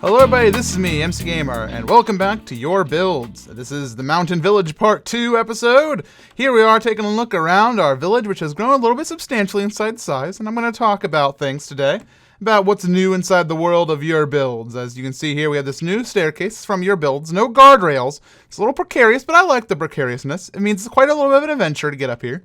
Hello everybody, this is me, MC Gamer, and welcome back to Your Builds. This is the Mountain Village Part 2 episode. Here we are taking a look around our village, which has grown a little bit substantially in size, and I'm going to talk about things today, about what's new inside the world of Your Builds. As you can see here, we have this new staircase from Your Builds, no guardrails. It's a little precarious, but I like the precariousness. It means it's quite a little bit of an adventure to get up here,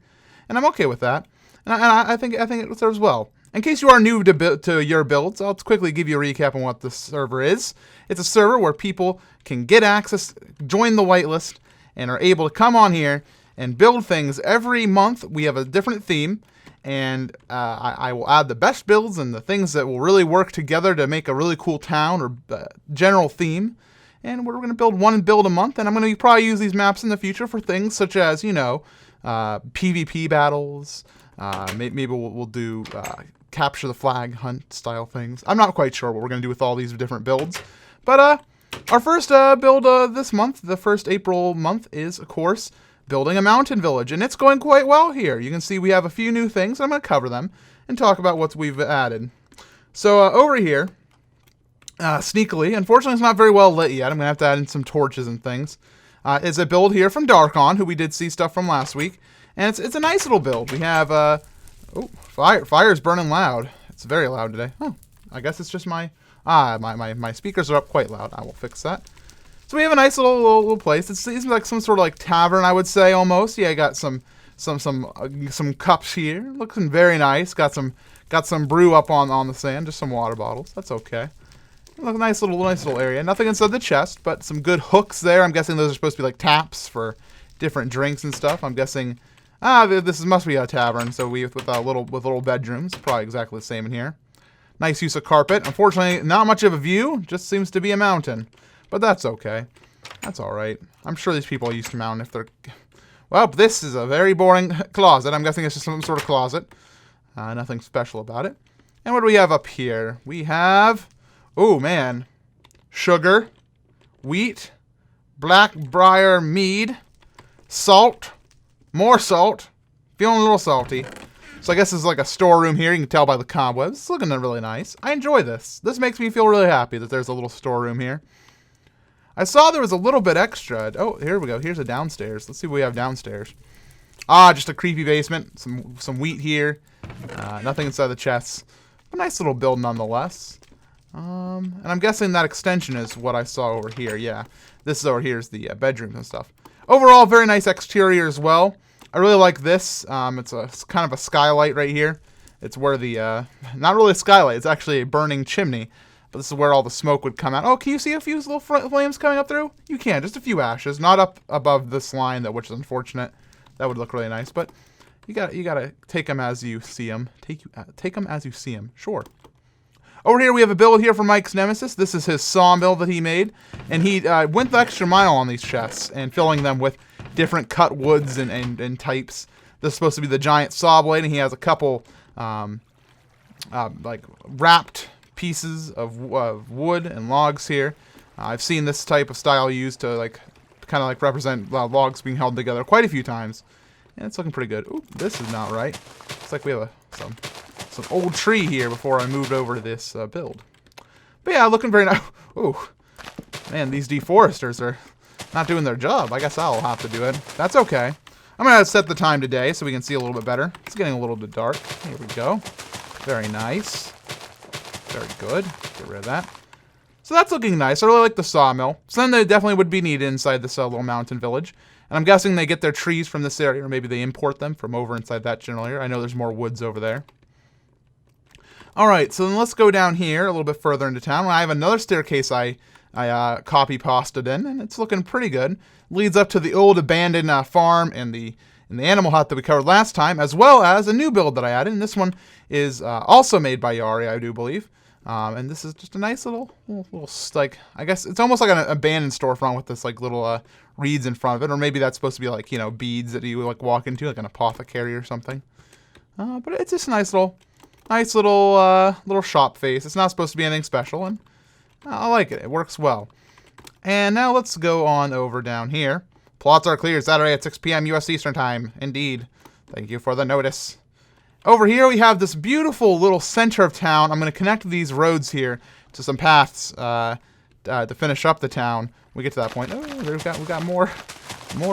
and I'm okay with that. And I think it serves well. In case you are new to Your Builds, I'll quickly give you a recap on what this server is. It's a server where people can get access, join the whitelist, and are able to come on here and build things. Every month we have a different theme, and I will add the best builds and the things that will really work together to make a really cool town or general theme. And we're going to build one build a month, and I'm going to probably use these maps in the future for things such as, PvP battles. Maybe we'll do capture the flag hunt style things. I'm not quite sure what we're going to do with all these different builds. But our first build this month, the first April month, is, of course, building a mountain village. And it's going quite well here. You can see we have a few new things. I'm going to cover them and talk about what we've added. So over here, sneakily, unfortunately it's not very well lit yet. I'm going to have to add in some torches and things. Is a build here from Darkon, who we did see stuff from last week. And it's a nice little build. We have... oh, fire's burning loud. It's very loud today. Oh, I guess it's just my speakers are up quite loud. I will fix that. So we have a nice little place. It's like some sort of like tavern, I would say, almost. Yeah, I got some cups here. Looking very nice. Got some brew up on the sand. Just some water bottles. That's okay. Look, nice little area. Nothing inside the chest, but some good hooks there. I'm guessing those are supposed to be like taps for different drinks and stuff. I'm guessing. This must be a tavern, so with little bedrooms. Probably exactly the same in here. Nice use of carpet. Unfortunately, not much of a view. Just seems to be a mountain. But that's okay. That's alright. I'm sure these people are used to mountain if they're... Well, this is a very boring closet. I'm guessing it's just some sort of closet. Nothing special about it. And what do we have up here? We have... Oh, man. Sugar. Wheat. Blackbriar mead. Salt. More salt. Feeling a little salty. So I guess this is like a storeroom here. You can tell by the cobwebs. It's looking really nice. I enjoy this. This makes me feel really happy that there's a little storeroom here. I saw there was a little bit extra. Oh, here we go. Here's a downstairs. Let's see what we have downstairs. Just a creepy basement. Some wheat here. Nothing inside the chests. A nice little build nonetheless. And I'm guessing that extension is what I saw over here. Yeah. This is over here is the bedrooms and stuff. Overall, very nice exterior as well. I really like this. It's kind of a skylight right here. It's where the, not really a skylight, it's actually a burning chimney. But this is where all the smoke would come out. Oh, can you see a few little flames coming up through? You can, just a few ashes. Not up above this line, which is unfortunate. That would look really nice. But you gotta take them as you see them. Take them as you see them. Sure. Over here we have a build here for Mike's Nemesis. This is his sawmill that he made. And he went the extra mile on these chests and filling them with different cut woods and types. This is supposed to be the giant saw blade, and he has a couple like wrapped pieces of wood and logs here. I've seen this type of style used to kind of represent logs being held together quite a few times. And it's looking pretty good. Ooh, this is not right. Looks like we have some old tree here before I moved over to this build. But yeah, looking very nice. Ooh, man, these deforesters are not doing their job. I guess I'll have to do it. That's okay. I'm going to set the time today so we can see a little bit better. It's getting a little bit dark. Here we go. Very nice. Very good. Get rid of that. So that's looking nice. I really like the sawmill. So then they definitely would be needed inside this little mountain village. And I'm guessing they get their trees from this area, or maybe they import them from over inside that general area. I know there's more woods over there. Alright, so then let's go down here a little bit further into town. I have another staircase I copy-pasted in, and it's looking pretty good. Leads up to the old abandoned farm and the animal hut that we covered last time, as well as a new build that I added. And this one is also made by Yari, I do believe. And this is just a nice little like, I guess it's almost like an abandoned storefront with this little reeds in front of it, or maybe that's supposed to be beads that you walk into, like an apothecary or something. But it's just a nice little shop face. It's not supposed to be anything special, and I like it. It works well. And now let's go on over down here. Plots are clear Saturday at 6 p.m. U.S. Eastern Time. Indeed. Thank you for the notice. Over here we have this beautiful little center of town. I'm going to connect these roads here to some paths to finish up the town. We get to that point. Oh, we got more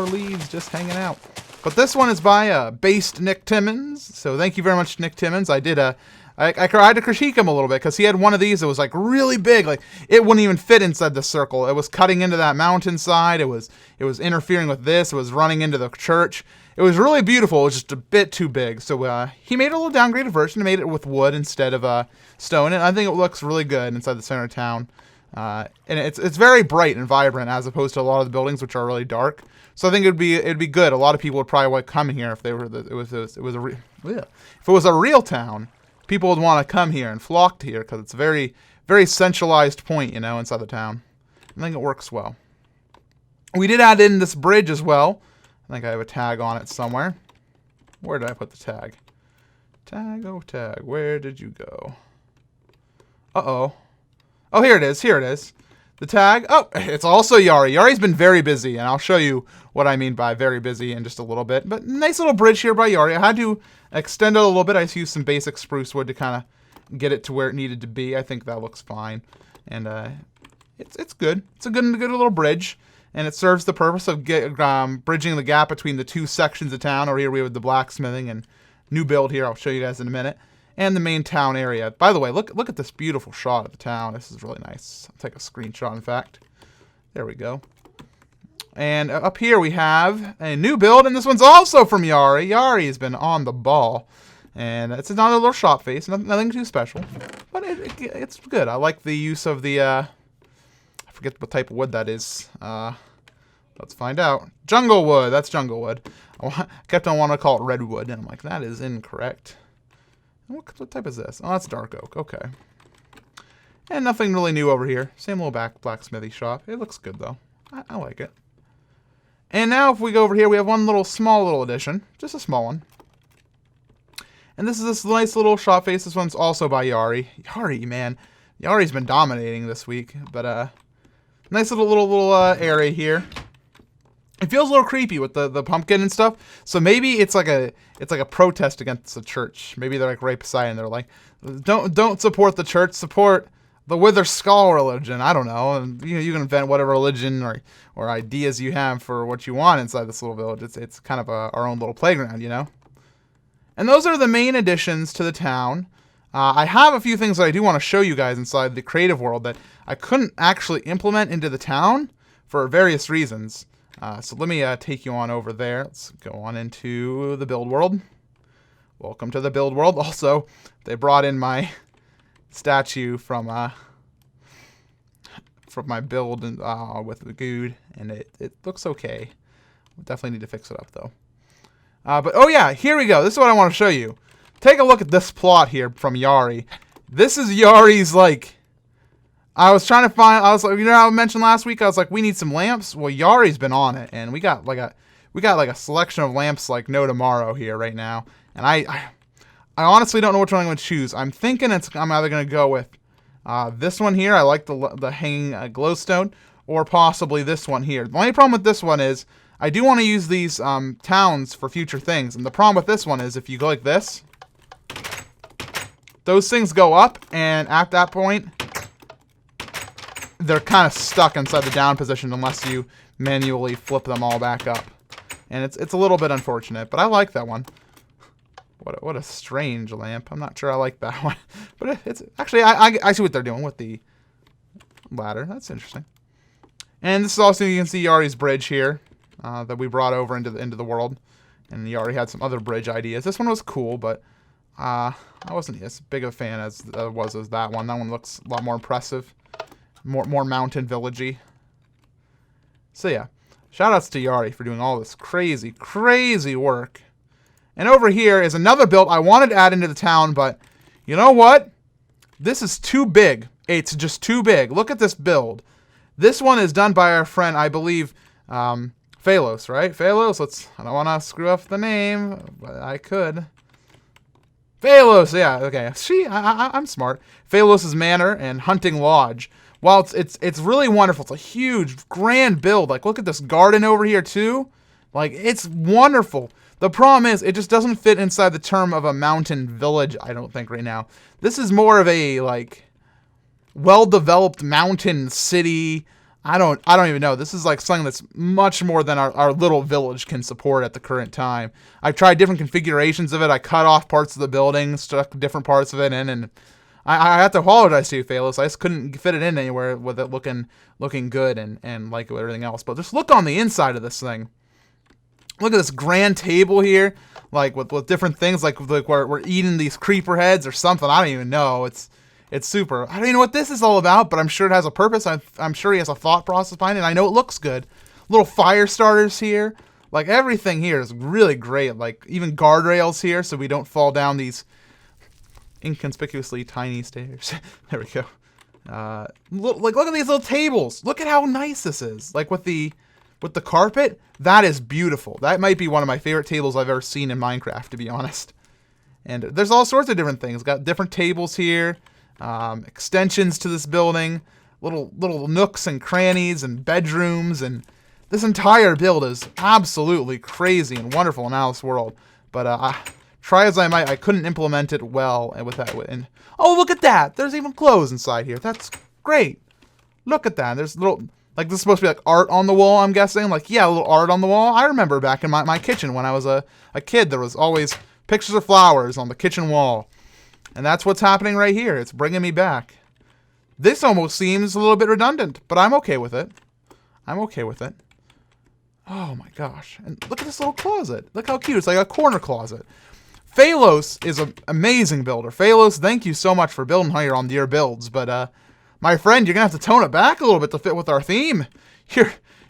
leads just hanging out. But this one is by Based Nick Timmons. So thank you very much, Nick Timmons. I had to critique him a little bit because he had one of these that was like really big. Like it wouldn't even fit inside the circle. It was cutting into that mountainside. It was interfering with this. It was running into the church. It was really beautiful. It was just a bit too big. So he made a little downgraded version. He made it with wood instead of stone. And I think it looks really good inside the center of town. And it's very bright and vibrant as opposed to a lot of the buildings which are really dark. So I think it'd be good. A lot of people would probably want to come here if they were if it was a real town. People would want to come here and flock to here because it's a very, very centralized point, inside the town. I think it works well. We did add in this bridge as well. I think I have a tag on it somewhere. Where did I put the tag? Tag, oh tag, where did you go? Uh-oh. Oh, here it is. Here it is. The tag. Oh, it's also Yari. Yari's been very busy, and I'll show you what I mean by very busy in just a little bit. But nice little bridge here by Yari. I had to extend it a little bit. I used some basic spruce wood to kind of get it to where it needed to be. I think that looks fine. And it's good. It's a good little bridge. And it serves the purpose of bridging the gap between the two sections of town. Over here we have the blacksmithing and new build here. I'll show you guys in a minute. And the main town area. By the way, look at this beautiful shot of the town. This is really nice. I'll take a screenshot, in fact. There we go. And up here we have a new build, and this one's also from Yari. Yari has been on the ball. And it's another little shop face. Nothing too special. But it's good. I like the use of the... I forget what type of wood that is. Let's find out. Jungle wood. That's jungle wood. I kept on wanting to call it redwood, and I'm like, that is incorrect. What type is this? Oh, that's dark oak. Okay. And nothing really new over here. Same little blacksmithy shop. It looks good, though. I like it. And now if we go over here, we have one small little addition. Just a small one. And this is this nice little shop face. This one's also by Yari. Yari, man. Yari's been dominating this week. But, nice little area here. It feels a little creepy with the pumpkin and stuff. So maybe it's like a protest against the church. Maybe they're like right beside and they're like, don't support the church, support the Wither Skull religion. I don't know. And you can invent whatever religion or ideas you have for what you want inside this little village. It's kind of our own little playground, And those are the main additions to the town. I have a few things that I do want to show you guys inside the creative world that I couldn't actually implement into the town for various reasons. So let me take you on over there. Let's go on into the build world. Welcome to the build world. Also, they brought in my statue from my build with the Good, and it looks okay. We definitely need to fix it up though. But oh yeah, here we go. This is what I want to show you. Take a look at this plot here from Yari. This is Yari's I was trying to find. I was like, how I mentioned last week. I was like, we need some lamps. Well, Yari's been on it, and we got like a selection of lamps like no tomorrow here right now. And I honestly don't know which one I'm going to choose. I'm thinking I'm either going to go with this one here. I like the hanging glowstone, or possibly this one here. The only problem with this one is I do want to use these towns for future things. And the problem with this one is if you go like this, those things go up, and at that point, they're kind of stuck inside the down position unless you manually flip them all back up. And it's a little bit unfortunate, but I like that one. What a strange lamp. I'm not sure I like that one. But it's actually, I see what they're doing with the ladder. That's interesting. And this is also, you can see Yari's bridge here that we brought over into the world. And Yari had some other bridge ideas. This one was cool, but I wasn't as big of a fan as that one. That one looks a lot more impressive. More mountain villagey. So yeah, shout outs to Yari for doing all this crazy work. And over here is another build I wanted to add into the town, but you know what? This is too big. It's just too big. Look at this build. This one is done by our friend, I believe, Phalos, right? Phalos, I don't want to screw up the name, but I could. Phalos, yeah, okay. See, I'm smart. Phalos' Manor and Hunting Lodge. While it's really wonderful. It's a huge, grand build. Like, look at this garden over here, too. Like, it's wonderful. The problem is, it just doesn't fit inside the term of a mountain village, I don't think, right now. This is more of a, like, well-developed mountain city. I don't even know. This is like something that's much more than our little village can support at the current time. I've tried different configurations of it. I cut off parts of the building, stuck different parts of it in, and I have to apologize to you, Phalos. I just couldn't fit it in anywhere with it looking good and like everything else. But just look on the inside of this thing. Look at this grand table here, like with different things, like we're eating these creeper heads or something. I don't even know. It's super. I don't even know what this is all about, but I'm sure it has a purpose. I'm sure he has a thought process behind it. I know it looks good. Little fire starters here. Like, everything here is really great. Like, even guardrails here so we don't fall down these inconspicuously tiny stairs. There we go. Look at these little tables. Look at how nice this is. Like, with the carpet, that is beautiful. That might be one of my favorite tables I've ever seen in Minecraft, to be honest. And there's all sorts of different things. Got different tables here. Extensions to this building, little nooks and crannies and bedrooms, and this entire build is absolutely crazy and wonderful in Alice World. But try as I might, I couldn't implement it well with that. And oh, look at that! There's even clothes inside here. That's great. Look at that. There's little, like, this is supposed to be like art on the wall, I'm guessing. Like, yeah, a little art on the wall. I remember back in my kitchen when I was a kid, there was always pictures of flowers on the kitchen wall. And that's what's happening right here. It's bringing me back. This almost seems a little bit redundant, but I'm okay with it. I'm okay with it. Oh my gosh. And look at this little closet. Look how cute. It's like a corner closet. Phalos is an amazing builder. Phalos, thank you so much for building here on your builds. But my friend, you're going to have to tone it back a little bit to fit with our theme.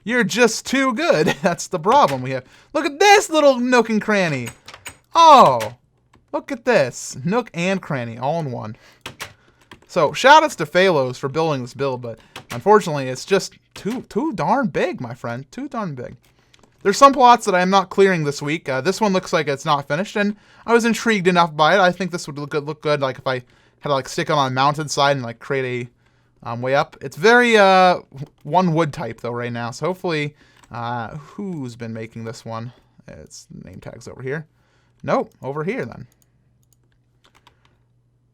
You're just too good. That's the problem we have. Look at this little nook and cranny. Oh, look at this. Nook and cranny all in one. So, shoutouts to Phalos for building this build, but unfortunately, it's just too darn big, my friend. Too darn big. There's some plots that I am not clearing this week. This one looks like it's not finished, and I was intrigued enough by it. I think this would look good, like if I had to like stick it on a mountainside and like create a way up. It's very one wood type though right now, so hopefully, who's been making this one? It's name tags over here. Nope, over here then.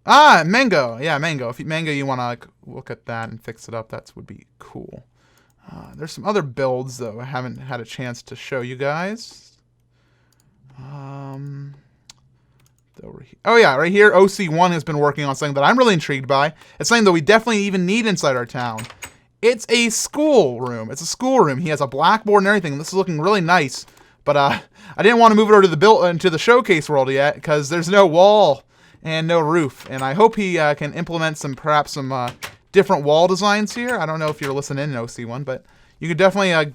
Ah, Mango. Yeah, Mango. If Mango, you want to like look at that and fix it up, that would be cool. There's some other builds though I haven't had a chance to show you guys. Over here. Oh yeah, right here, OC1 has been working on something that I'm really intrigued by. It's something that we definitely even need inside our town. It's a school room. It's a school room. He has a blackboard and everything. This is looking really nice. But I didn't want to move it over to into the showcase world yet because there's no wall and no roof. And I hope he can implement perhaps some different wall designs here. I don't know if you're listening in OC1, but you could definitely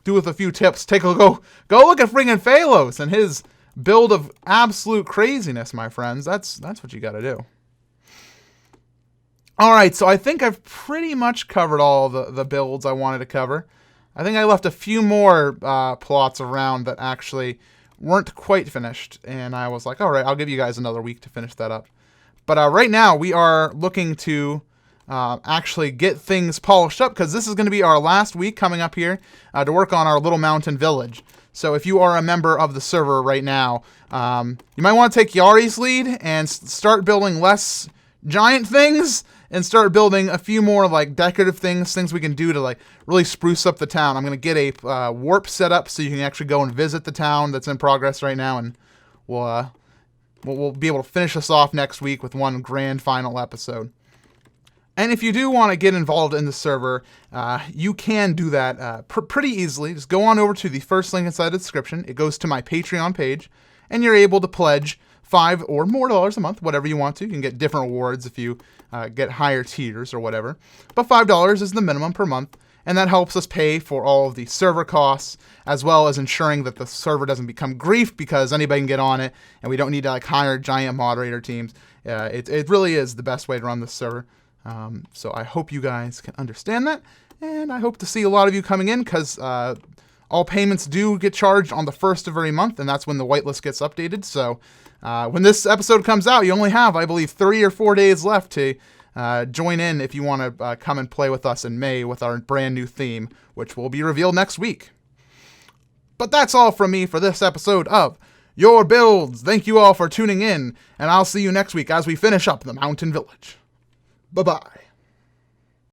do with a few tips. Go look at friggin' Phalos and his build of absolute craziness, my friends. That's what you got to do. All right, so I think I've pretty much covered all the builds I wanted to cover. I think I left a few more plots around that actually weren't quite finished, and I was like, all right, I'll give you guys another week to finish that up. But right now, we are looking to actually get things polished up, because this is going to be our last week coming up here to work on our little mountain village. So if you are a member of the server right now, you might want to take Yari's lead and start building less giant things and start building a few more like decorative things we can do to like really spruce up the town. I'm going to get a warp set up so you can actually go and visit the town that's in progress right now, and we'll be able to finish this off next week with one grand final episode. And if you do want to get involved in the server, you can do that pretty easily. Just go on over to the first link inside the description. It goes to my Patreon page, and you're able to pledge $5 or more a month, whatever you want to. You can get different rewards if you get higher tiers or whatever. But $5 is the minimum per month, and that helps us pay for all of the server costs, as well as ensuring that the server doesn't become grief because anybody can get on it, and we don't need to like hire giant moderator teams. It really is the best way to run this server. So I hope you guys can understand that, and I hope to see a lot of you coming in, because all payments do get charged on the 1st of every month, and that's when the whitelist gets updated. So when this episode comes out, you only have, I believe, 3 or 4 days left to join in if you want to come and play with us in May with our brand new theme, which will be revealed next week. But that's all from me for this episode of Your Builds. Thank you all for tuning in, and I'll see you next week as we finish up the Mountain Village. Bye-bye.